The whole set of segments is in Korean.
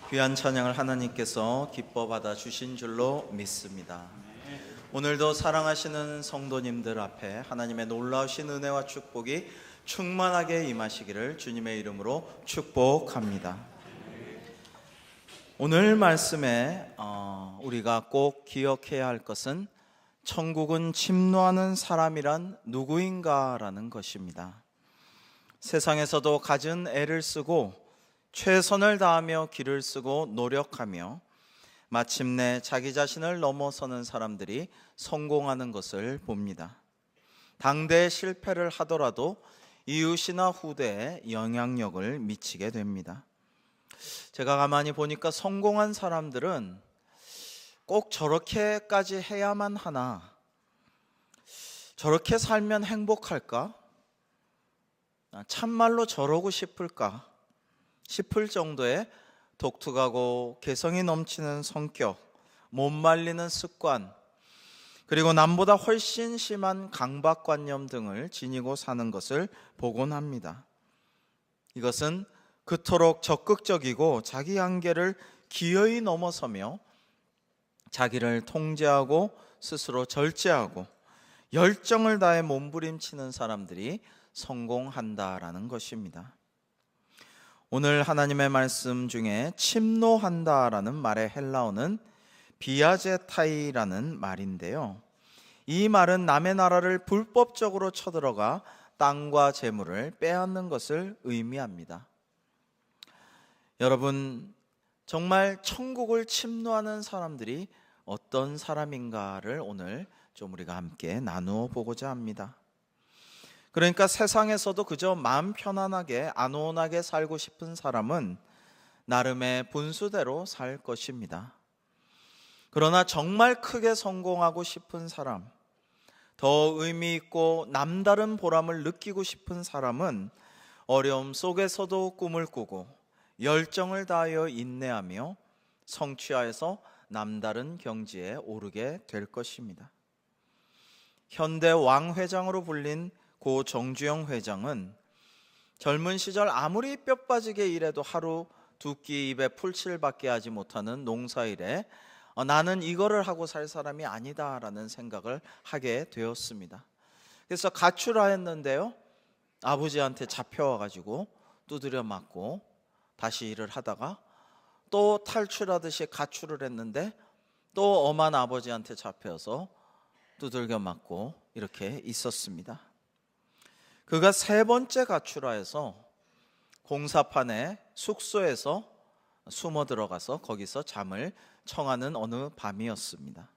귀한 찬양을 하나님께서 기뻐 받아 주신 줄로 믿습니다. 오늘도 사랑하시는 성도님들 앞에 하나님의 놀라우신 은혜와 축복이 충만하게 임하시기를 주님의 이름으로 축복합니다. 오늘 말씀에 우리가 꼭 기억해야 할 것은 천국은 침노하는 사람이란 누구인가라는 것입니다. 세상에서도 갖은 애를 쓰고 최선을 다하며 기를 쓰고 노력하며 마침내 자기 자신을 넘어서는 사람들이 성공하는 것을 봅니다. 당대에 실패를 하더라도 이웃이나 후대에 영향력을 미치게 됩니다. 제가 가만히 보니까 성공한 사람들은 꼭 저렇게까지 해야만 하나, 저렇게 살면 행복할까? 참말로 저러고 싶을까? 싶을 정도의 독특하고 개성이 넘치는 성격, 못 말리는 습관, 그리고 남보다 훨씬 심한 강박관념 등을 지니고 사는 것을 보곤 합니다. 이것은 그토록 적극적이고 자기 한계를 기어이 넘어서며 자기를 통제하고 스스로 절제하고 열정을 다해 몸부림치는 사람들이 성공한다라는 것입니다. 오늘 하나님의 말씀 중에 침노한다라는 말의 헬라어는 비아제타이라는 말인데요. 이 말은 남의 나라를 불법적으로 쳐들어가 땅과 재물을 빼앗는 것을 의미합니다. 여러분, 정말 천국을 침노하는 사람들이 어떤 사람인가를 오늘 좀 우리가 함께 나누어 보고자 합니다. 그러니까 세상에서도 그저 마음 편안하게 안온하게 살고 싶은 사람은 나름의 분수대로 살 것입니다. 그러나 정말 크게 성공하고 싶은 사람, 더 의미 있고 남다른 보람을 느끼고 싶은 사람은 어려움 속에서도 꿈을 꾸고 열정을 다하여 인내하며 성취하여서 남다른 경지에 오르게 될 것입니다. 현대 왕회장으로 불린 고 정주영 회장은 젊은 시절 아무리 뼈 빠지게 일해도 하루 두 끼 입에 풀칠밖에 하지 못하는 농사일에 나는 이거를 하고 살 사람이 아니다라는 생각을 하게 되었습니다. 그래서 가출하였는데요, 아버지한테 잡혀와가지고 두드려 맞고 다시 일을 하다가 또 탈출하듯이 가출을 했는데 또 엄한 아버지한테 잡혀서 두들겨 맞고 이렇게 있었습니다. 그가 세 번째 가출하여서 공사판의 숙소에서 숨어 들어가서 거기서 잠을 청하는 어느 밤이었습니다.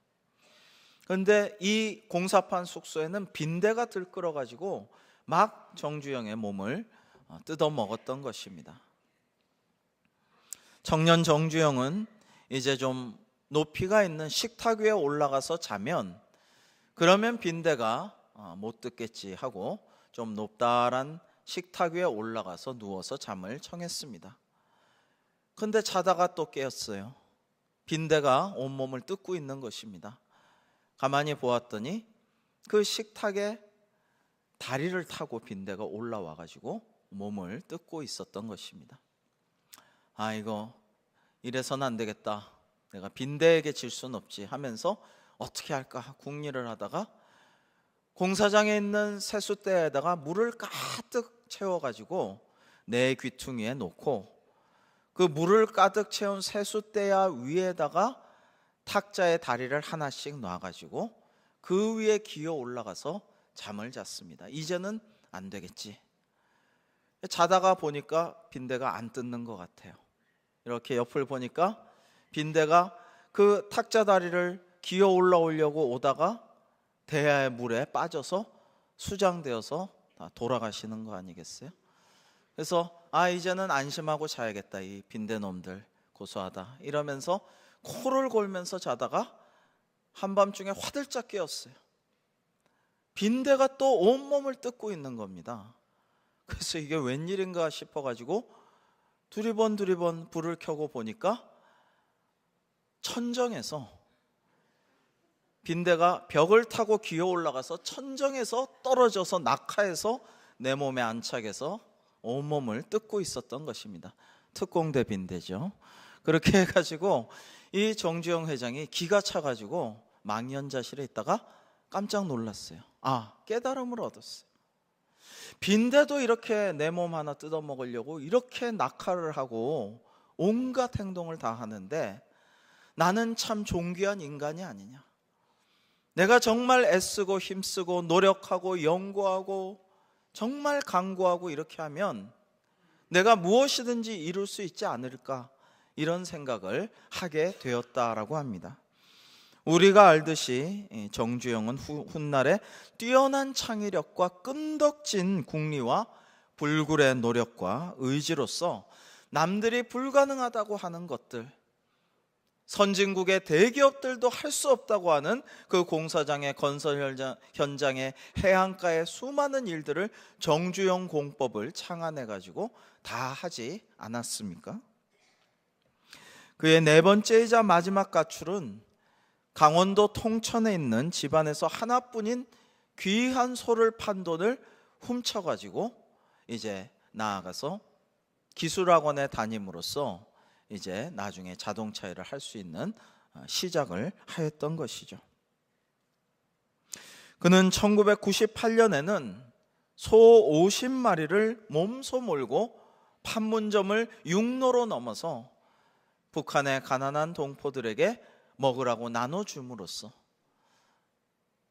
그런데 이 공사판 숙소에는 빈대가 들끓어가지고 막 정주영의 몸을 뜯어먹었던 것입니다. 청년 정주영은 이제 좀 높이가 있는 식탁 위에 올라가서 자면 그러면 빈대가 못 뜯겠지 하고 좀 높다란 식탁 위에 올라가서 누워서 잠을 청했습니다. 근데 자다가 또 깨었어요. 빈대가 온몸을 뜯고 있는 것입니다. 가만히 보았더니 그 식탁에 다리를 타고 빈대가 올라와 가지고 몸을 뜯고 있었던 것입니다. 이거 이래서는 안 되겠다, 내가 빈대에게 질 수는 없지 하면서 어떻게 할까 궁리를 하다가 공사장에 있는 세숫대에다가 물을 가득 채워가지고 내 귀퉁이에 놓고 그 물을 가득 채운 세숫대야 위에다가 탁자의 다리를 하나씩 놔가지고 그 위에 기어 올라가서 잠을 잤습니다. 이제는 안 되겠지. 자다가 보니까 빈대가 안 뜯는 것 같아요. 이렇게 옆을 보니까 빈대가 그 탁자 다리를 기어 올라오려고 오다가 대야의 물에 빠져서 수장되어서 돌아가시는 거 아니겠어요? 그래서 이제는 안심하고 자야겠다, 이 빈대놈들 고소하다 이러면서 코를 골면서 자다가 한밤중에 화들짝 깨었어요. 빈대가 또 온몸을 뜯고 있는 겁니다. 그래서 이게 웬일인가 싶어가지고 두리번 불을 켜고 보니까 천정에서 빈대가 벽을 타고 기어 올라가서 천정에서 떨어져서 낙하해서 내 몸에 안착해서 온몸을 뜯고 있었던 것입니다. 특공대 빈대죠. 그렇게 해가지고 이 정주영 회장이 기가 차가지고 망연자실에 있다가 깜짝 놀랐어요. 깨달음을 얻었어요. 빈대도 이렇게 내 몸 하나 뜯어먹으려고 이렇게 낙하를 하고 온갖 행동을 다 하는데 나는 참 존귀한 인간이 아니냐. 내가 정말 애쓰고 힘쓰고 노력하고 연구하고 정말 강구하고 이렇게 하면 내가 무엇이든지 이룰 수 있지 않을까, 이런 생각을 하게 되었다라고 합니다. 우리가 알듯이 정주영은 훗날에 뛰어난 창의력과 끈덕진 국리와 불굴의 노력과 의지로서 남들이 불가능하다고 하는 것들, 선진국의 대기업들도 할 수 없다고 하는 그 공사장의 건설 현장의 해안가의 수많은 일들을 정주영 공법을 창안해가지고 다 하지 않았습니까? 그의 네 번째이자 마지막 가출은 강원도 통천에 있는 집안에서 하나뿐인 귀한 소를 판 돈을 훔쳐가지고 이제 나아가서 기술학원에 다님으로써 이제 나중에 자동차 일을 할 수 있는 시작을 하였던 것이죠. 그는 1998년에는 소 50마리를 몸소 몰고 판문점을 육로로 넘어서 북한의 가난한 동포들에게 먹으라고 나눠줌으로써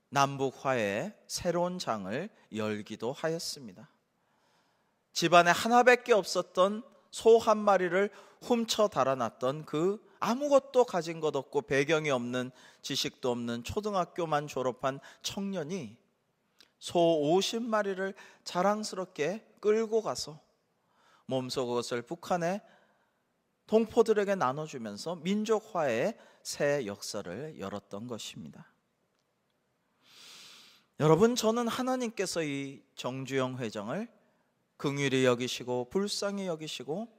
남북 화해의 새로운 장을 열기도 하였습니다. 집안에 하나밖에 없었던 소 한 마리를 훔쳐 달아났던 그 아무것도 가진 것 없고 배경이 없는, 지식도 없는 초등학교만 졸업한 청년이 소 50마리를 자랑스럽게 끌고 가서 몸소 그것을 북한의 동포들에게 나눠주면서 민족화의 새 역사를 열었던 것입니다. 여러분, 저는 하나님께서 이 정주영 회장을 긍휼히 여기시고 불쌍히 여기시고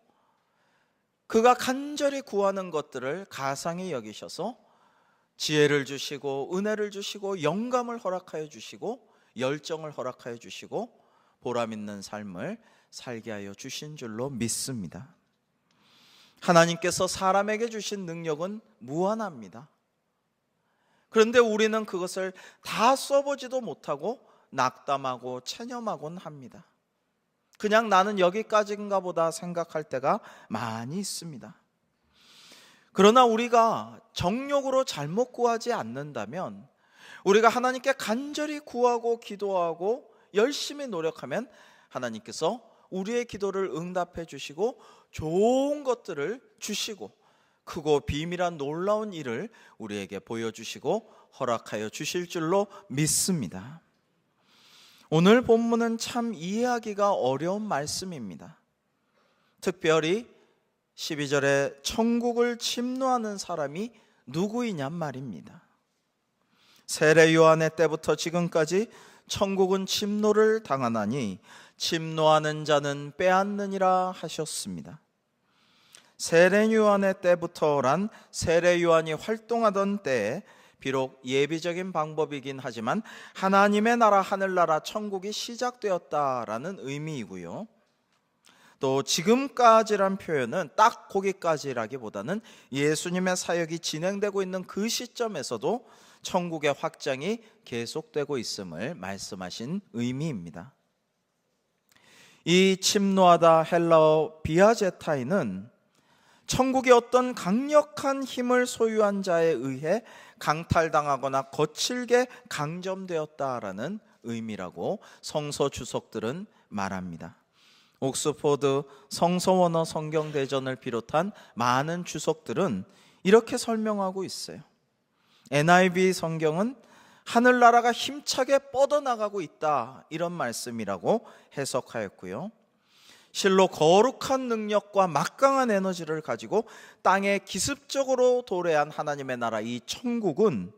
그가 간절히 구하는 것들을 가상히 여기셔서 지혜를 주시고 은혜를 주시고 영감을 허락하여 주시고 열정을 허락하여 주시고 보람 있는 삶을 살게 하여 주신 줄로 믿습니다. 하나님께서 사람에게 주신 능력은 무한합니다. 그런데 우리는 그것을 다 써보지도 못하고 낙담하고 체념하곤 합니다. 그냥 나는 여기까지인가 보다 생각할 때가 많이 있습니다. 그러나 우리가 정욕으로 잘못 구하지 않는다면, 우리가 하나님께 간절히 구하고 기도하고 열심히 노력하면 하나님께서 우리의 기도를 응답해 주시고 좋은 것들을 주시고 크고 비밀한 놀라운 일을 우리에게 보여주시고 허락하여 주실 줄로 믿습니다. 오늘 본문은 참 이해하기가 어려운 말씀입니다. 특별히 12절에 천국을 침노하는 사람이 누구이냔 말입니다. 세례 요한의 때부터 지금까지 천국은 침노를 당하나니 침노하는 자는 빼앗느니라 하셨습니다. 세례 요한의 때부터란 세례 요한이 활동하던 때에 비록 예비적인 방법이긴 하지만 하나님의 나라, 하늘나라, 천국이 시작되었다라는 의미이고요. 또 지금까지란 표현은 딱 거기까지라기보다는 예수님의 사역이 진행되고 있는 그 시점에서도 천국의 확장이 계속되고 있음을 말씀하신 의미입니다. 이 침노하다 헬라어 비아제타이는 천국이 어떤 강력한 힘을 소유한 자에 의해 강탈당하거나 거칠게 강점되었다라는 의미라고 성서 주석들은 말합니다. 옥스포드 성서원어 성경대전을 비롯한 많은 주석들은 이렇게 설명하고 있어요. NIV 성경은 하늘나라가 힘차게 뻗어나가고 있다, 이런 말씀이라고 해석하였고요. 실로 거룩한 능력과 막강한 에너지를 가지고 땅에 기습적으로 도래한 하나님의 나라, 이 천국은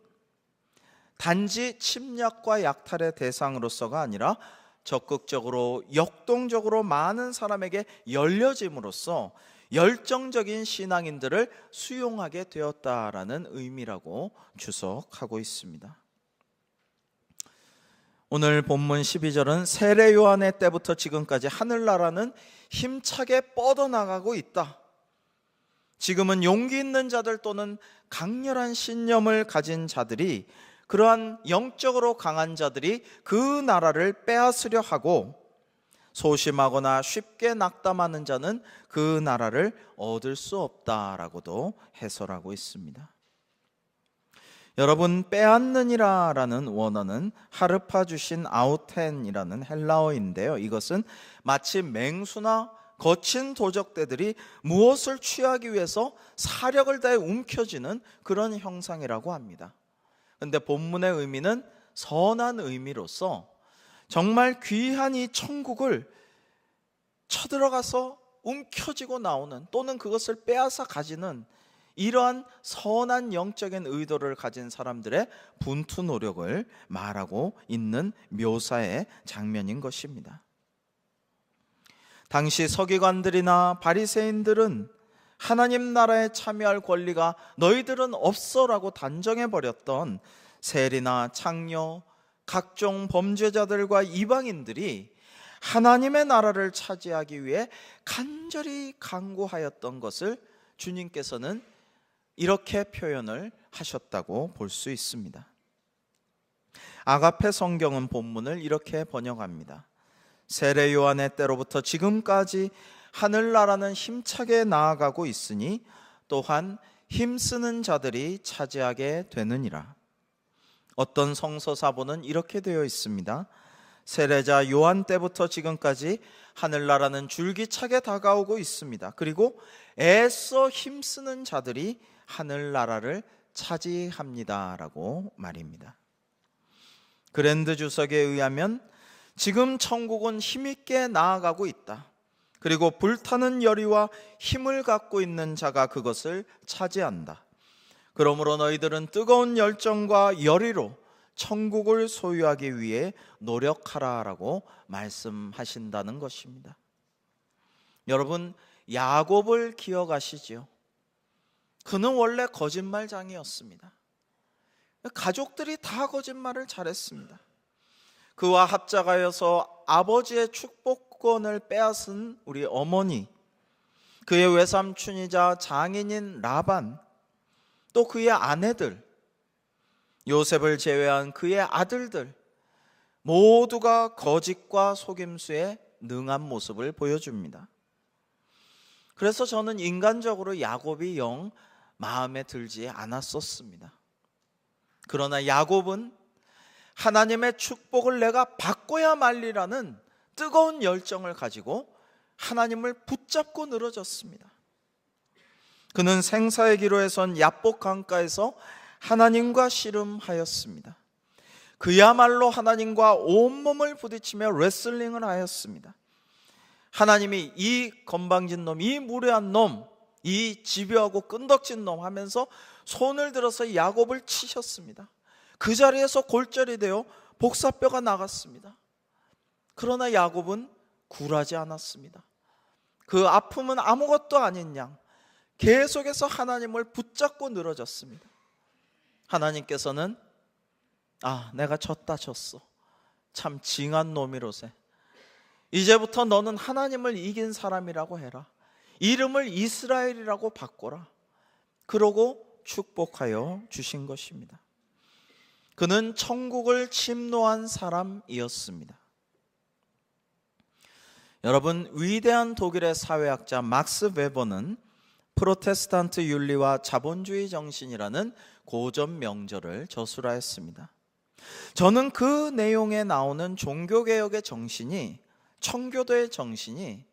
단지 침략과 약탈의 대상으로서가 아니라 적극적으로 역동적으로 많은 사람에게 열려짐으로써 열정적인 신앙인들을 수용하게 되었다라는 의미라고 주석하고 있습니다. 오늘 본문 12절은 세례 요한의 때부터 지금까지 하늘나라는 힘차게 뻗어나가고 있다. 지금은 용기 있는 자들 또는 강렬한 신념을 가진 자들이, 그러한 영적으로 강한 자들이 그 나라를 빼앗으려 하고, 소심하거나 쉽게 낙담하는 자는 그 나라를 얻을 수 없다라고도 해설하고 있습니다. 여러분, 빼앗느니라라는 원어는 하르파주신 아우텐이라는 헬라어인데요, 이것은 마치 맹수나 거친 도적대들이 무엇을 취하기 위해서 사력을 다해 움켜쥐는 그런 형상이라고 합니다. 그런데 본문의 의미는 선한 의미로서 정말 귀한 이 천국을 쳐들어가서 움켜쥐고 나오는, 또는 그것을 빼앗아 가지는 이러한 선한 영적인 의도를 가진 사람들의 분투 노력을 말하고 있는 묘사의 장면인 것입니다. 당시 서기관들이나 바리새인들은 하나님 나라에 참여할 권리가 너희들은 없어라고 단정해버렸던 세리나 창녀, 각종 범죄자들과 이방인들이 하나님의 나라를 차지하기 위해 간절히 간구하였던 것을 주님께서는 이렇게 표현을 하셨다고 볼 수 있습니다. 아가페 성경은 본문을 이렇게 번역합니다. 세례 요한의 때로부터 지금까지 하늘나라는 힘차게 나아가고 있으니 또한 힘쓰는 자들이 차지하게 되느니라. 어떤 성서사본은 이렇게 되어 있습니다. 세례자 요한 때부터 지금까지 하늘나라는 줄기차게 다가오고 있습니다. 그리고 애써 힘쓰는 자들이 하늘나라를 차지합니다라고 말입니다. 그랜드 주석에 의하면 지금 천국은 힘있게 나아가고 있다. 그리고 불타는 열의와 힘을 갖고 있는 자가 그것을 차지한다. 그러므로 너희들은 뜨거운 열정과 열의로 천국을 소유하기 위해 노력하라라고 말씀하신다는 것입니다. 여러분, 야곱을 기억하시죠? 그는 원래 거짓말장이었습니다. 가족들이 다 거짓말을 잘했습니다. 그와 합작하여서 아버지의 축복권을 빼앗은 우리 어머니, 그의 외삼촌이자 장인인 라반, 또 그의 아내들, 요셉을 제외한 그의 아들들 모두가 거짓과 속임수에 능한 모습을 보여줍니다. 그래서 저는 인간적으로 야곱이 영 마음에 들지 않았었습니다. 그러나 야곱은 하나님의 축복을 내가 받고야 말리라는 뜨거운 열정을 가지고 하나님을 붙잡고 늘어졌습니다. 그는 생사의 기로에선 야복 강가에서 하나님과 씨름하였습니다. 그야말로 하나님과 온몸을 부딪히며 레슬링을 하였습니다. 하나님이 이 건방진 놈, 이 무례한 놈, 이 집요하고 끈덕진 놈 하면서 손을 들어서 야곱을 치셨습니다. 그 자리에서 골절이 되어 복사뼈가 나갔습니다. 그러나 야곱은 굴하지 않았습니다. 그 아픔은 아무것도 아닌 양 계속해서 하나님을 붙잡고 늘어졌습니다. 하나님께서는 내가 졌다 졌어. 참 징한 놈이로세. 이제부터 너는 하나님을 이긴 사람이라고 해라. 이름을 이스라엘이라고 바꿔라. 그러고 축복하여 주신 것입니다. 그는 천국을 침노한 사람이었습니다. 여러분, 위대한 독일의 사회학자 막스 베버는 프로테스탄트 윤리와 자본주의 정신이라는 고전 명절을 저술하였습니다. 저는 그 내용에 나오는 종교개혁의 정신이, 청교도의 정신이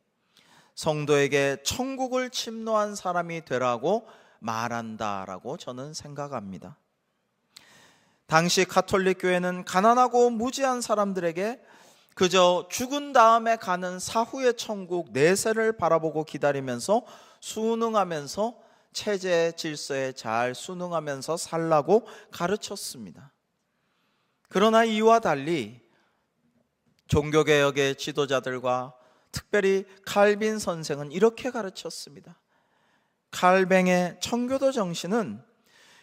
성도에게 천국을 침노한 사람이 되라고 말한다라고 저는 생각합니다. 당시 가톨릭 교회는 가난하고 무지한 사람들에게 그저 죽은 다음에 가는 사후의 천국 내세를 바라보고 기다리면서 순응하면서 체제 질서에 잘 순응하면서 살라고 가르쳤습니다. 그러나 이와 달리 종교개혁의 지도자들과 특별히 칼빈 선생은 이렇게 가르쳤습니다. 칼뱅의 청교도 정신은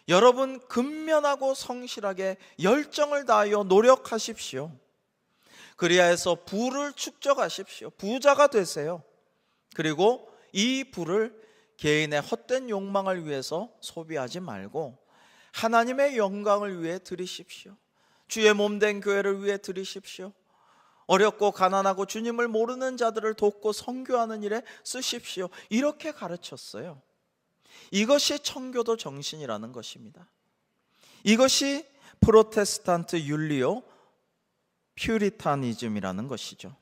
여러분 근면하고 성실하게 열정을 다하여 노력하십시오. 그리하여서 부를 축적하십시오. 부자가 되세요. 그리고 이 부를 개인의 헛된 욕망을 위해서 소비하지 말고 하나님의 영광을 위해 드리십시오. 주의 몸된 교회를 위해 드리십시오. 어렵고 가난하고 주님을 모르는 자들을 돕고 선교하는 일에 쓰십시오. 이렇게 가르쳤어요. 이것이 청교도 정신이라는 것입니다. 이것이 프로테스탄트 윤리요 퓨리타니즘이라는 것이죠.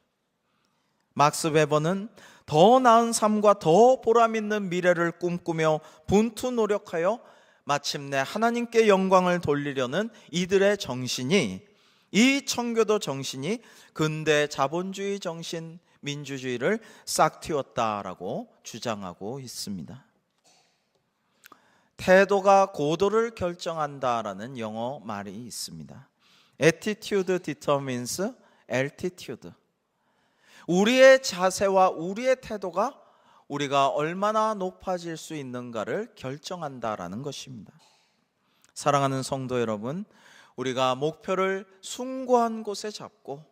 막스 베버는 더 나은 삶과 더 보람있는 미래를 꿈꾸며 분투 노력하여 마침내 하나님께 영광을 돌리려는 이들의 정신이, 이 청교도 정신이 근대 자본주의 정신, 민주주의를 싹틔웠다라고 주장하고 있습니다. 태도가 고도를 결정한다라는 영어 말이 있습니다. Attitude determines altitude. 우리의 자세와 우리의 태도가 우리가 얼마나 높아질 수 있는가를 결정한다라는 것입니다. 사랑하는 성도 여러분, 우리가 목표를 숭고한 곳에 잡고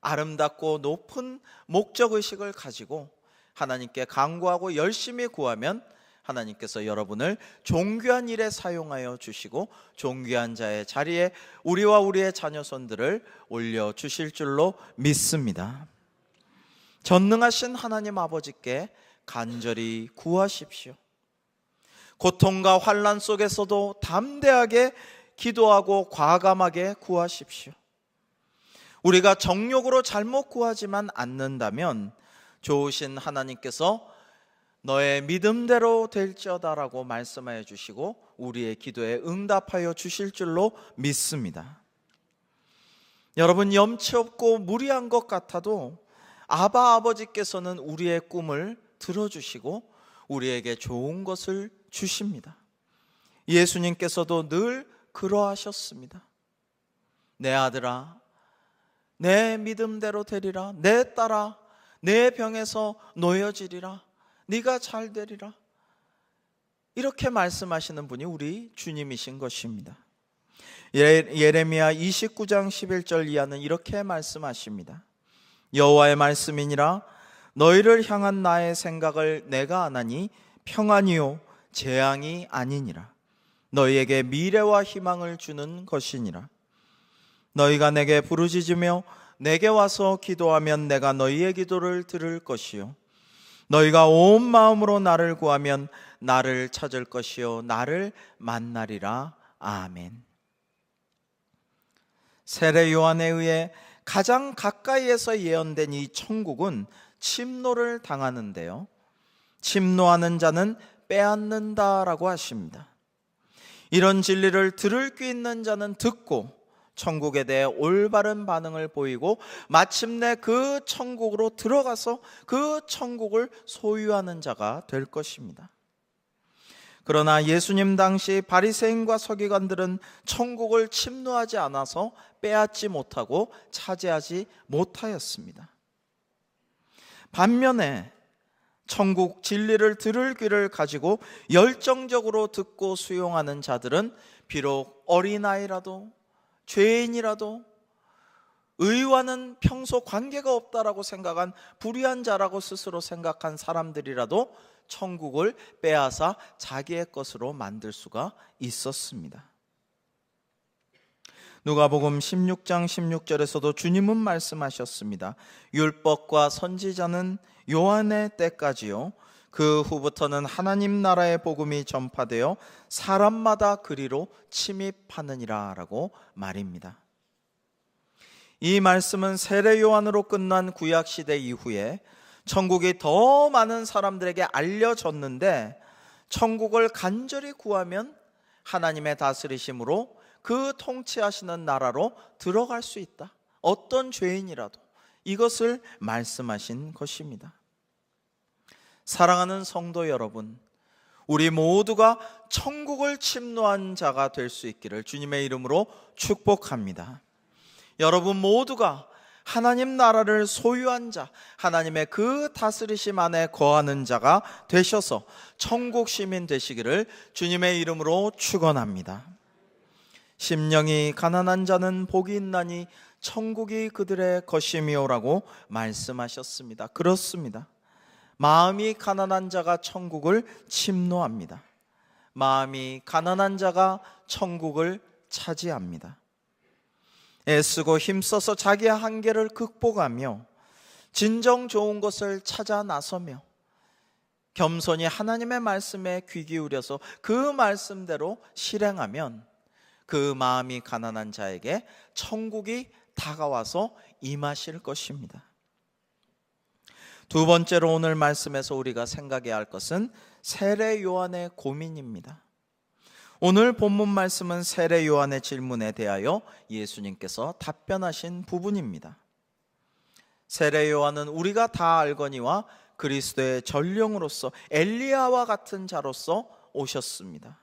아름답고 높은 목적의식을 가지고 하나님께 간구하고 열심히 구하면 하나님께서 여러분을 존귀한 일에 사용하여 주시고 존귀한 자의 자리에 우리와 우리의 자녀손들을 올려주실 줄로 믿습니다. 전능하신 하나님 아버지께 간절히 구하십시오. 고통과 환난 속에서도 담대하게 기도하고 과감하게 구하십시오. 우리가 정욕으로 잘못 구하지만 않는다면 좋으신 하나님께서 너의 믿음대로 될지어다라고 말씀하여 주시고 우리의 기도에 응답하여 주실 줄로 믿습니다. 여러분, 염치 없고 무리한 것 같아도 아바 아버지께서는 우리의 꿈을 들어주시고 우리에게 좋은 것을 주십니다. 예수님께서도 늘 그러하셨습니다. 내 아들아, 내 믿음대로 되리라. 내 딸아, 내 병에서 놓여지리라. 네가 잘 되리라. 이렇게 말씀하시는 분이 우리 주님이신 것입니다. 예레미야 29장 11절 이하는 이렇게 말씀하십니다. 여호와의 말씀이니라. 너희를 향한 나의 생각을 내가 아나니 평안이요 재앙이 아니니라. 너희에게 미래와 희망을 주는 것이니라. 너희가 내게 부르짖으며 내게 와서 기도하면 내가 너희의 기도를 들을 것이요 너희가 온 마음으로 나를 구하면 나를 찾을 것이요 나를 만나리라. 아멘. 세례 요한에 의해 가장 가까이에서 예언된 이 천국은 침노를 당하는데요, 침노하는 자는 빼앗는다라고 하십니다. 이런 진리를 들을 귀 있는 자는 듣고 천국에 대해 올바른 반응을 보이고 마침내 그 천국으로 들어가서 그 천국을 소유하는 자가 될 것입니다. 그러나 예수님 당시 바리새인과 서기관들은 천국을 침노하지 않아서 빼앗지 못하고 차지하지 못하였습니다. 반면에 천국 진리를 들을 귀를 가지고 열정적으로 듣고 수용하는 자들은 비록 어린아이라도 죄인이라도 의와는 평소 관계가 없다라고 생각한 불의한 자라고 스스로 생각한 사람들이라도 천국을 빼앗아 자기의 것으로 만들 수가 있었습니다. 누가복음 16장 16절에서도 주님은 말씀하셨습니다. 율법과 선지자는 요한의 때까지요, 그 후부터는 하나님 나라의 복음이 전파되어 사람마다 그리로 침입하느니라 라고 말입니다. 이 말씀은 세례 요한으로 끝난 구약시대 이후에 천국이 더 많은 사람들에게 알려졌는데 천국을 간절히 구하면 하나님의 다스리심으로 그 통치하시는 나라로 들어갈 수 있다. 어떤 죄인이라도 이것을 말씀하신 것입니다. 사랑하는 성도 여러분, 우리 모두가 천국을 침노한 자가 될 수 있기를 주님의 이름으로 축복합니다. 여러분 모두가 하나님 나라를 소유한 자, 하나님의 그 다스리심 안에 거하는 자가 되셔서 천국 시민 되시기를 주님의 이름으로 축원합니다. 심령이 가난한 자는 복이 있나니 천국이 그들의 것이미요라고 말씀하셨습니다. 그렇습니다. 마음이 가난한 자가 천국을 침노합니다. 마음이 가난한 자가 천국을 차지합니다. 애쓰고 힘써서 자기의 한계를 극복하며 진정 좋은 것을 찾아 나서며 겸손히 하나님의 말씀에 귀 기울여서 그 말씀대로 실행하면 그 마음이 가난한 자에게 천국이 다가와서 임하실 것입니다. 두 번째로 오늘 말씀에서 우리가 생각해야 할 것은 세례 요한의 고민입니다. 오늘 본문 말씀은 세례 요한의 질문에 대하여 예수님께서 답변하신 부분입니다. 세례 요한은 우리가 다 알거니와 그리스도의 전령으로서 엘리야와 같은 자로서 오셨습니다.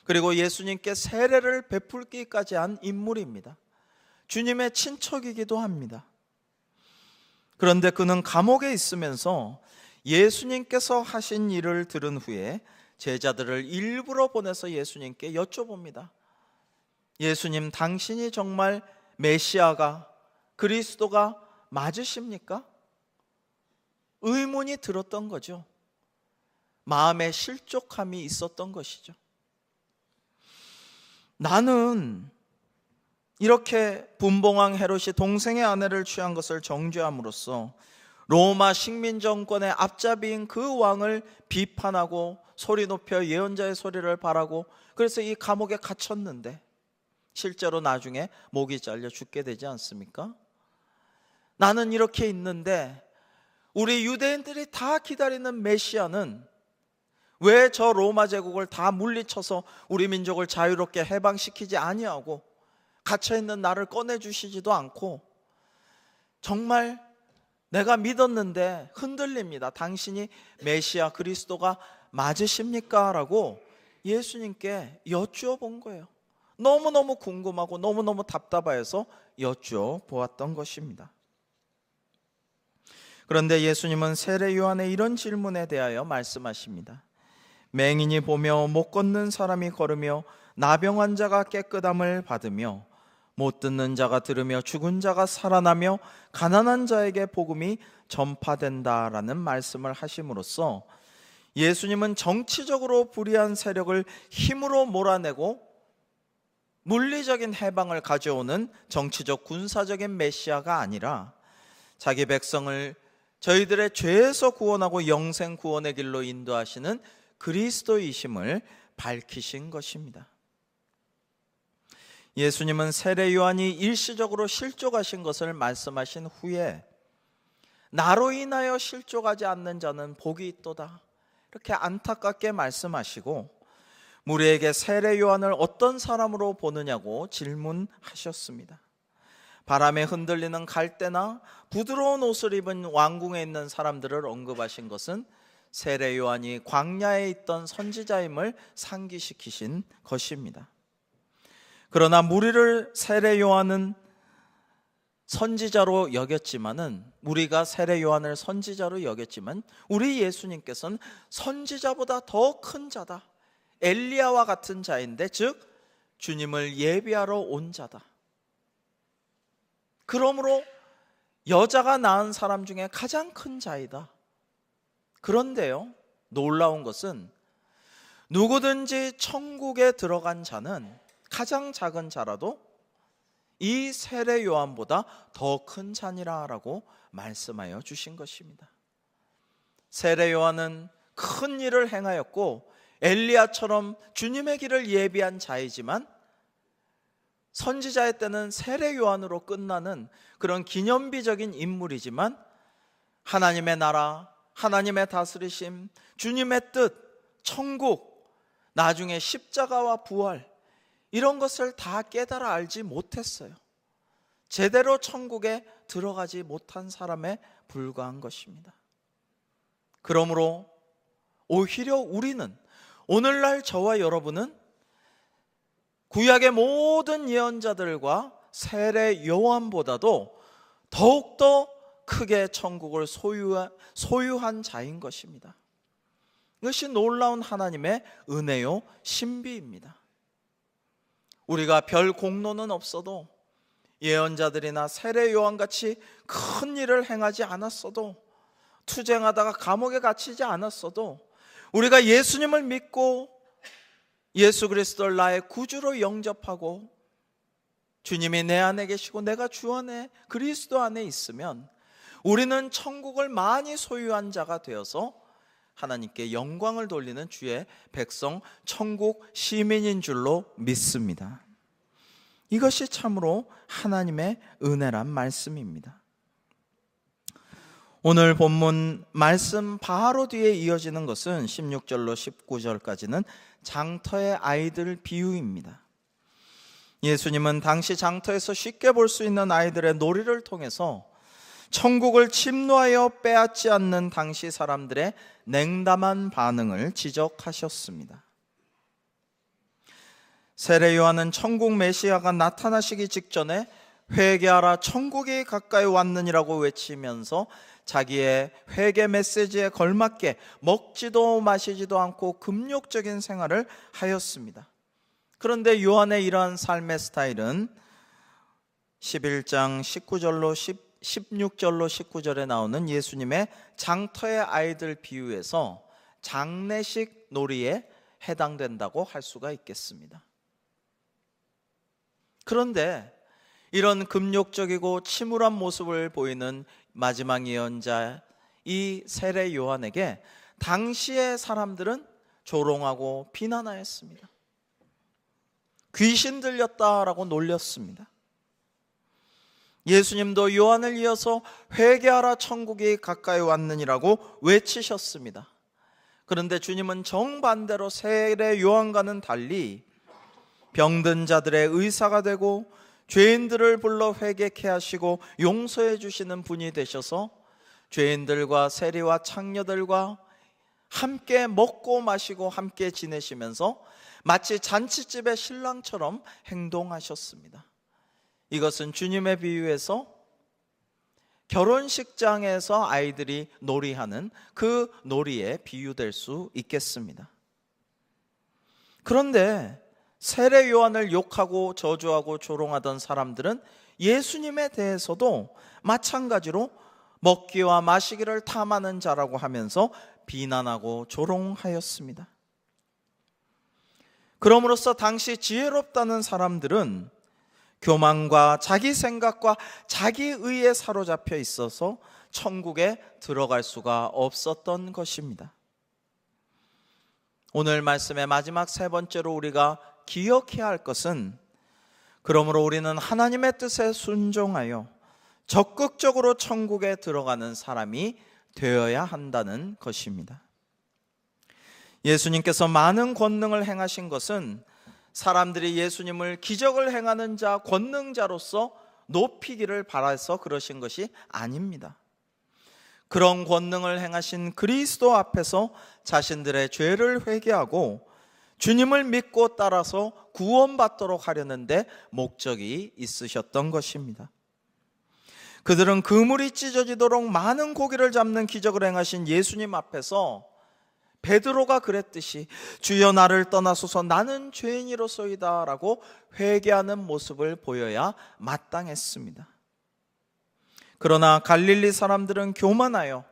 그리고 예수님께 세례를 베풀기까지 한 인물입니다. 주님의 친척이기도 합니다. 그런데 그는 감옥에 있으면서 예수님께서 하신 일을 들은 후에 제자들을 일부러 보내서 예수님께 여쭤봅니다. 예수님, 당신이 정말 메시아가, 그리스도가 맞으십니까? 의문이 들었던 거죠. 마음에 실족함이 있었던 것이죠. 나는 이렇게 분봉왕 헤롯이 동생의 아내를 취한 것을 정죄함으로써 로마 식민 정권의 앞잡이인 그 왕을 비판하고 소리 높여 예언자의 소리를 바라고 그래서 이 감옥에 갇혔는데 실제로 나중에 목이 잘려 죽게 되지 않습니까? 나는 이렇게 있는데 우리 유대인들이 다 기다리는 메시아는 왜 저 로마 제국을 다 물리쳐서 우리 민족을 자유롭게 해방시키지 아니하고 갇혀있는 나를 꺼내주시지도 않고 정말 내가 믿었는데 흔들립니다. 당신이 메시아 그리스도가 맞으십니까? 라고 예수님께 여쭈어본 거예요. 너무너무 궁금하고 너무너무 답답해서 여쭈어보았던 것입니다. 그런데 예수님은 세례 요한의 이런 질문에 대하여 말씀하십니다. 맹인이 보며 못 걷는 사람이 걸으며 나병 환자가 깨끗함을 받으며 못 듣는 자가 들으며 죽은 자가 살아나며 가난한 자에게 복음이 전파된다라는 말씀을 하심으로써 예수님은 정치적으로 불의한 세력을 힘으로 몰아내고 물리적인 해방을 가져오는 정치적 군사적인 메시아가 아니라 자기 백성을 저희들의 죄에서 구원하고 영생 구원의 길로 인도하시는 그리스도이심을 밝히신 것입니다. 예수님은 세례 요한이 일시적으로 실족하신 것을 말씀하신 후에 나로 인하여 실족하지 않는 자는 복이 있도다 이렇게 안타깝게 말씀하시고 무리에게 세례 요한을 어떤 사람으로 보느냐고 질문하셨습니다. 바람에 흔들리는 갈대나 부드러운 옷을 입은 왕궁에 있는 사람들을 언급하신 것은 세례 요한이 광야에 있던 선지자임을 상기시키신 것입니다. 그러나 무리를 세례 요한은 선지자로 여겼지만은 우리가 세례 요한을 선지자로 여겼지만 우리 예수님께서는 선지자보다 더 큰 자다. 엘리야와 같은 자인데 즉 주님을 예비하러 온 자다. 그러므로 여자가 낳은 사람 중에 가장 큰 자이다. 그런데요, 놀라운 것은 누구든지 천국에 들어간 자는 가장 작은 자라도 이 세례 요한보다 더 큰 자니라라고 말씀하여 주신 것입니다. 세례 요한은 큰 일을 행하였고 엘리야처럼 주님의 길을 예비한 자이지만 선지자의 때는 세례 요한으로 끝나는 그런 기념비적인 인물이지만 하나님의 나라, 하나님의 다스리심, 주님의 뜻, 천국, 나중에 십자가와 부활 이런 것을 다 깨달아 알지 못했어요. 제대로 천국에 들어가지 못한 사람에 불과한 것입니다. 그러므로 오히려 우리는 오늘날 저와 여러분은 구약의 모든 예언자들과 세례 요한보다도 더욱더 크게 천국을 소유한 자인 것입니다. 이것이 놀라운 하나님의 은혜요 신비입니다. 우리가 별 공로는 없어도 예언자들이나 세례 요한같이 큰 일을 행하지 않았어도 투쟁하다가 감옥에 갇히지 않았어도 우리가 예수님을 믿고 예수 그리스도를 나의 구주로 영접하고 주님이 내 안에 계시고 내가 주 안에 그리스도 안에 있으면 우리는 천국을 많이 소유한 자가 되어서 하나님께 영광을 돌리는 주의 백성, 천국 시민인 줄로 믿습니다. 이것이 참으로 하나님의 은혜란 말씀입니다. 오늘 본문 말씀 바로 뒤에 이어지는 것은 16절로 19절까지는 장터의 아이들 비유입니다. 예수님은 당시 장터에서 쉽게 볼 수 있는 아이들의 놀이를 통해서 천국을 침노하여 빼앗지 않는 당시 사람들의 냉담한 반응을 지적하셨습니다. 세례 요한은 천국 메시아가 나타나시기 직전에 회개하라 천국이 가까이 왔느니라고 외치면서 자기의 회개 메시지에 걸맞게 먹지도 마시지도 않고 금욕적인 생활을 하였습니다. 그런데 요한의 이러한 삶의 스타일은 11장 16절로 19절에 나오는 예수님의 장터의 아이들 비유에서 장례식 놀이에 해당된다고 할 수가 있겠습니다. 그런데 이런 금욕적이고 침울한 모습을 보이는 마지막 예언자 이 세례 요한에게 당시의 사람들은 조롱하고 비난하였습니다. 귀신 들렸다라고 놀렸습니다. 예수님도 요한을 이어서 회개하라 천국이 가까이 왔느니라고 외치셨습니다. 그런데 주님은 정반대로 세례 요한과는 달리 병든 자들의 의사가 되고 죄인들을 불러 회개케 하시고 용서해 주시는 분이 되셔서 죄인들과 세리와 창녀들과 함께 먹고 마시고 함께 지내시면서 마치 잔치집의 신랑처럼 행동하셨습니다. 이것은 주님의 비유에서 결혼식장에서 아이들이 놀이하는 그 놀이에 비유될 수 있겠습니다. 그런데 세례 요한을 욕하고 저주하고 조롱하던 사람들은 예수님에 대해서도 마찬가지로 먹기와 마시기를 탐하는 자라고 하면서 비난하고 조롱하였습니다. 그럼으로써 당시 지혜롭다는 사람들은 교만과 자기 생각과 자기 의에 사로잡혀 있어서 천국에 들어갈 수가 없었던 것입니다. 오늘 말씀의 마지막 세 번째로 우리가 기억해야 할 것은 그러므로 우리는 하나님의 뜻에 순종하여 적극적으로 천국에 들어가는 사람이 되어야 한다는 것입니다. 예수님께서 많은 권능을 행하신 것은 사람들이 예수님을 기적을 행하는 자, 권능자로서 높이기를 바라서 그러신 것이 아닙니다. 그런 권능을 행하신 그리스도 앞에서 자신들의 죄를 회개하고 주님을 믿고 따라서 구원받도록 하려는데 목적이 있으셨던 것입니다. 그들은 그물이 찢어지도록 많은 고기를 잡는 기적을 행하신 예수님 앞에서 베드로가 그랬듯이 주여 나를 떠나소서 나는 죄인이로소이다 라고 회개하는 모습을 보여야 마땅했습니다. 그러나 갈릴리 사람들은 교만하여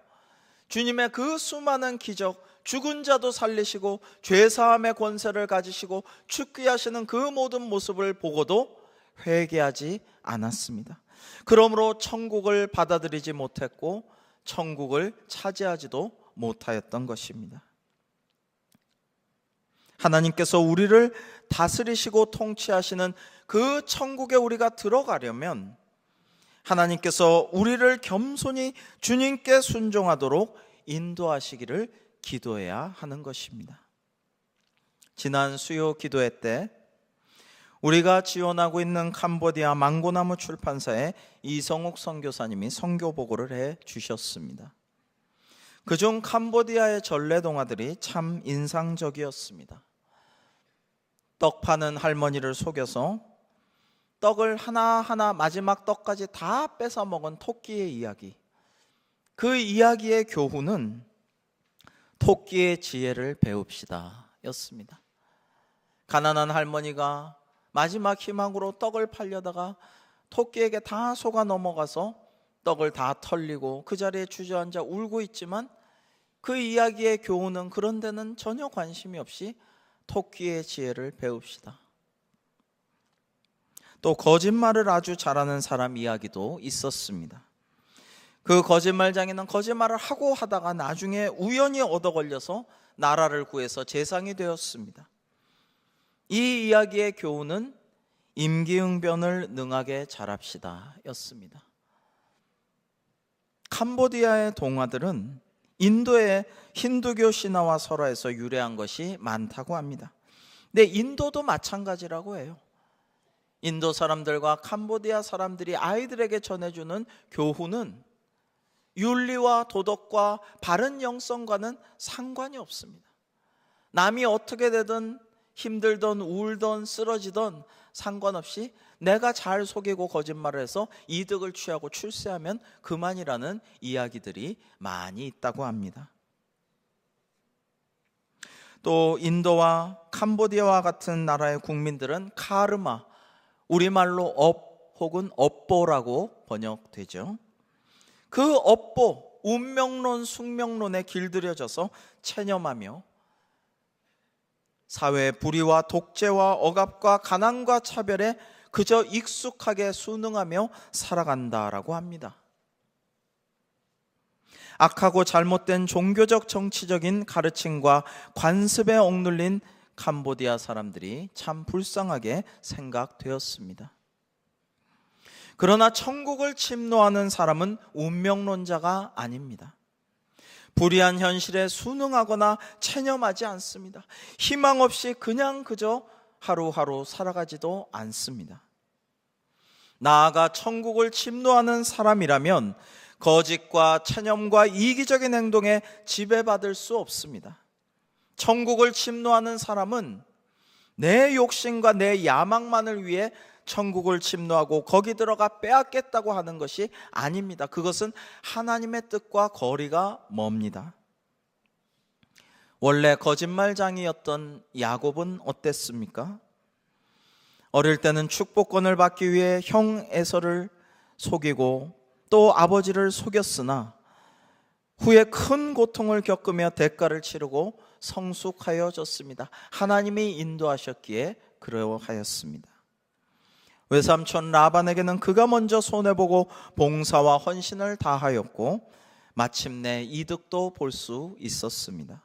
주님의 그 수많은 기적, 죽은 자도 살리시고 죄사함의 권세를 가지시고 축귀하시는 그 모든 모습을 보고도 회개하지 않았습니다. 그러므로 천국을 받아들이지 못했고 천국을 차지하지도 못하였던 것입니다. 하나님께서 우리를 다스리시고 통치하시는 그 천국에 우리가 들어가려면 하나님께서 우리를 겸손히 주님께 순종하도록 인도하시기를 기도해야 하는 것입니다. 지난 수요 기도회 때 우리가 지원하고 있는 캄보디아 망고나무 출판사에 이성욱 선교사님이 선교 보고를 해 주셨습니다. 그중 캄보디아의 전래동화들이 참 인상적이었습니다. 떡 파는 할머니를 속여서 떡을 하나하나 마지막 떡까지 다 뺏어 먹은 토끼의 이야기. 그 이야기의 교훈은 토끼의 지혜를 배웁시다 였습니다. 가난한 할머니가 마지막 희망으로 떡을 팔려다가 토끼에게 다 속아 넘어가서 떡을 다 털리고 그 자리에 주저앉아 울고 있지만 그 이야기의 교훈은 그런 데는 전혀 관심이 없이 토끼의 지혜를 배웁시다. 또 거짓말을 아주 잘하는 사람 이야기도 있었습니다. 그 거짓말장이는 거짓말을 하고 하다가 나중에 우연히 얻어 걸려서 나라를 구해서 재상이 되었습니다. 이 이야기의 교훈은 임기응변을 능하게 잘합시다 였습니다. 캄보디아의 동화들은 인도의 힌두교 신화와 설화에서 유래한 것이 많다고 합니다. 근데 인도도 마찬가지라고 해요. 인도 사람들과 캄보디아 사람들이 아이들에게 전해주는 교훈은 윤리와 도덕과 바른 영성과는 상관이 없습니다. 남이 어떻게 되든 힘들든 울든 쓰러지든 상관없이 내가 잘 속이고 거짓말을 해서 이득을 취하고 출세하면 그만이라는 이야기들이 많이 있다고 합니다. 또 인도와 캄보디아와 같은 나라의 국민들은 카르마, 우리말로 업 혹은 업보라고 번역되죠. 그 업보, 운명론, 숙명론에 길들여져서 체념하며 사회의 불의와 독재와 억압과 가난과 차별에 그저 익숙하게 순응하며 살아간다라고 합니다. 악하고 잘못된 종교적 정치적인 가르침과 관습에 억눌린 캄보디아 사람들이 참 불쌍하게 생각되었습니다. 그러나 천국을 침노하는 사람은 운명론자가 아닙니다. 불의한 현실에 순응하거나 체념하지 않습니다. 희망 없이 그저 하루하루 살아가지도 않습니다. 나아가 천국을 침노하는 사람이라면 거짓과 체념과 이기적인 행동에 지배받을 수 없습니다. 천국을 침노하는 사람은 내 욕심과 내 야망만을 위해 천국을 침노하고 거기 들어가 빼앗겠다고 하는 것이 아닙니다. 그것은 하나님의 뜻과 거리가 멉니다. 원래 거짓말장이었던 야곱은 어땠습니까? 어릴 때는 축복권을 받기 위해 형 에서를 속이고 또 아버지를 속였으나 후에 큰 고통을 겪으며 대가를 치르고 성숙하여졌습니다. 하나님이 인도하셨기에 그러하였습니다. 외삼촌 라반에게는 그가 먼저 손해보고 봉사와 헌신을 다하였고 마침내 이득도 볼 수 있었습니다.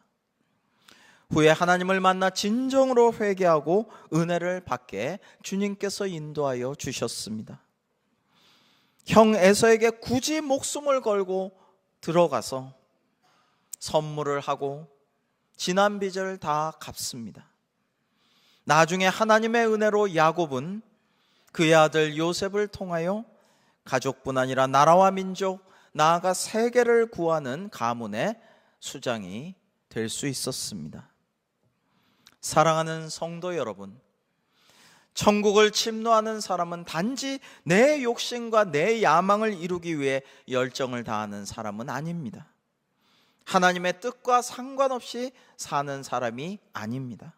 후에 하나님을 만나 진정으로 회개하고 은혜를 받게 주님께서 인도하여 주셨습니다. 형 에서에게 굳이 목숨을 걸고 들어가서 선물을 하고 지난 빚을 다 갚습니다. 나중에 하나님의 은혜로 야곱은 그의 아들 요셉을 통하여 가족뿐 아니라 나라와 민족, 나아가 세계를 구하는 가문의 수장이 될 수 있었습니다. 사랑하는 성도 여러분, 천국을 침노하는 사람은 단지 내 욕심과 내 야망을 이루기 위해 열정을 다하는 사람은 아닙니다. 하나님의 뜻과 상관없이 사는 사람이 아닙니다.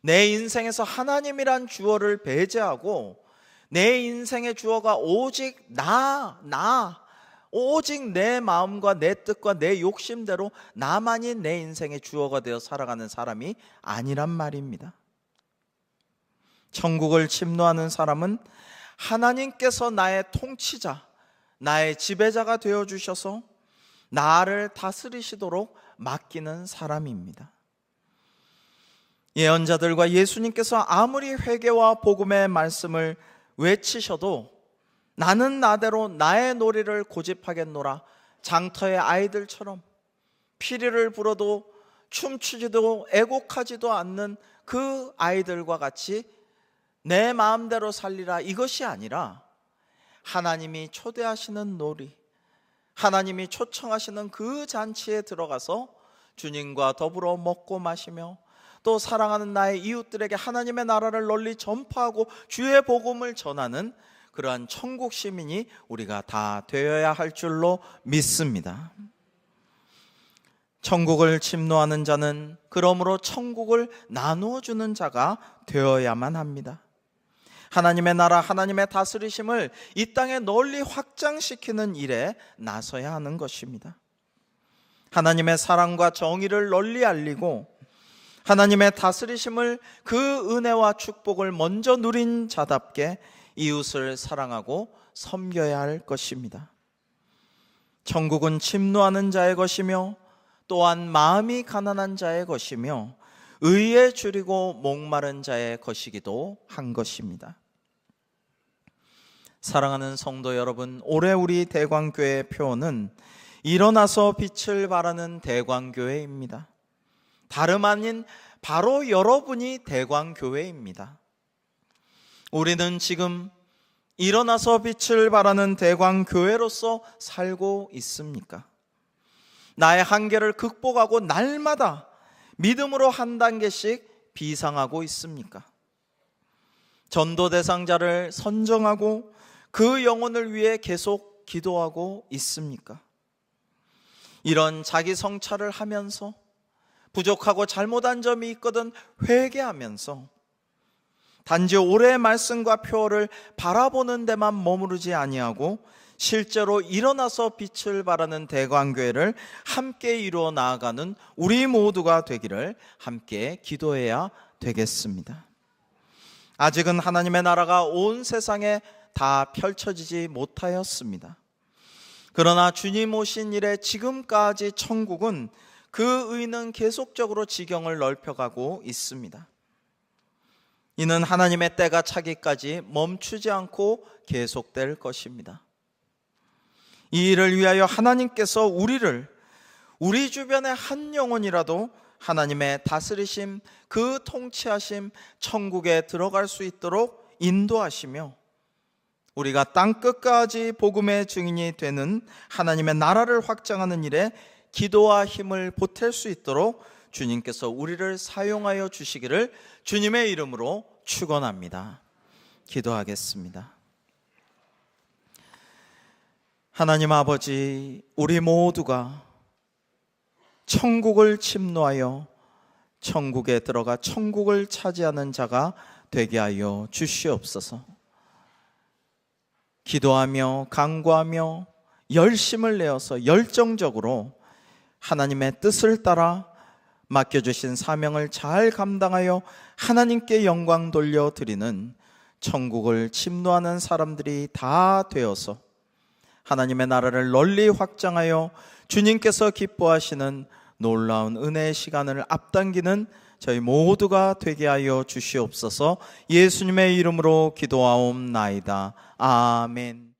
내 인생에서 하나님이란 주어를 배제하고 내 인생의 주어가 오직 오직 내 마음과 내 뜻과 내 욕심대로 나만이 내 인생의 주어가 되어 살아가는 사람이 아니란 말입니다. 천국을 침노하는 사람은 하나님께서 나의 통치자, 나의 지배자가 되어주셔서 나를 다스리시도록 맡기는 사람입니다. 예언자들과 예수님께서 아무리 회개와 복음의 말씀을 외치셔도 나는 나대로 나의 놀이를 고집하겠노라, 장터의 아이들처럼 피리를 불어도 춤추지도 애곡하지도 않는 그 아이들과 같이 내 마음대로 살리라, 이것이 아니라 하나님이 초대하시는 놀이, 하나님이 초청하시는 그 잔치에 들어가서 주님과 더불어 먹고 마시며 또 사랑하는 나의 이웃들에게 하나님의 나라를 널리 전파하고 주의 복음을 전하는 그러한 천국 시민이 우리가 다 되어야 할 줄로 믿습니다. 천국을 침노하는 자는 그러므로 천국을 나누어 주는 자가 되어야만 합니다. 하나님의 나라, 하나님의 다스리심을 이 땅에 널리 확장시키는 일에 나서야 하는 것입니다. 하나님의 사랑과 정의를 널리 알리고 하나님의 다스리심을, 그 은혜와 축복을 먼저 누린 자답게 이웃을 사랑하고 섬겨야 할 것입니다. 천국은 침노하는 자의 것이며 또한 마음이 가난한 자의 것이며 의에 줄이고 목마른 자의 것이기도 한 것입니다. 사랑하는 성도 여러분, 올해 우리 대광교회의 표어는 일어나서 빛을 발하는 대광교회입니다. 다름 아닌 바로 여러분이 대광교회입니다. 우리는 지금 일어나서 빛을 발하는 대광교회로서 살고 있습니까? 나의 한계를 극복하고 날마다 믿음으로 한 단계씩 비상하고 있습니까? 전도 대상자를 선정하고 그 영혼을 위해 계속 기도하고 있습니까? 이런 자기 성찰을 하면서 부족하고 잘못한 점이 있거든 회개하면서 단지 올해의 말씀과 표어를 바라보는 데만 머무르지 아니하고 실제로 일어나서 빛을 발하는 대광교회를 함께 이루어 나아가는 우리 모두가 되기를 함께 기도해야 되겠습니다. 아직은 하나님의 나라가 온 세상에 다 펼쳐지지 못하였습니다. 그러나 주님 오신 이래 지금까지 천국은, 그 의는 계속적으로 지경을 넓혀가고 있습니다. 이는 하나님의 때가 차기까지 멈추지 않고 계속될 것입니다. 이 일을 위하여 하나님께서 우리 주변의 한 영혼이라도 하나님의 다스리심, 그 통치하심, 천국에 들어갈 수 있도록 인도하시며 우리가 땅끝까지 복음의 증인이 되는 하나님의 나라를 확장하는 일에 기도와 힘을 보탤 수 있도록 주님께서 우리를 사용하여 주시기를 주님의 이름으로 축원합니다. 기도하겠습니다. 하나님 아버지, 우리 모두가 천국을 침노하여 천국에 들어가 천국을 차지하는 자가 되게 하여 주시옵소서. 기도하며 간구하며 열심을 내어서 열정적으로 하나님의 뜻을 따라 맡겨주신 사명을 잘 감당하여 하나님께 영광 돌려드리는 천국을 침노하는 사람들이 다 되어서 하나님의 나라를 널리 확장하여 주님께서 기뻐하시는 놀라운 은혜의 시간을 앞당기는 저희 모두가 되게 하여 주시옵소서. 예수님의 이름으로 기도하옵나이다. 아멘.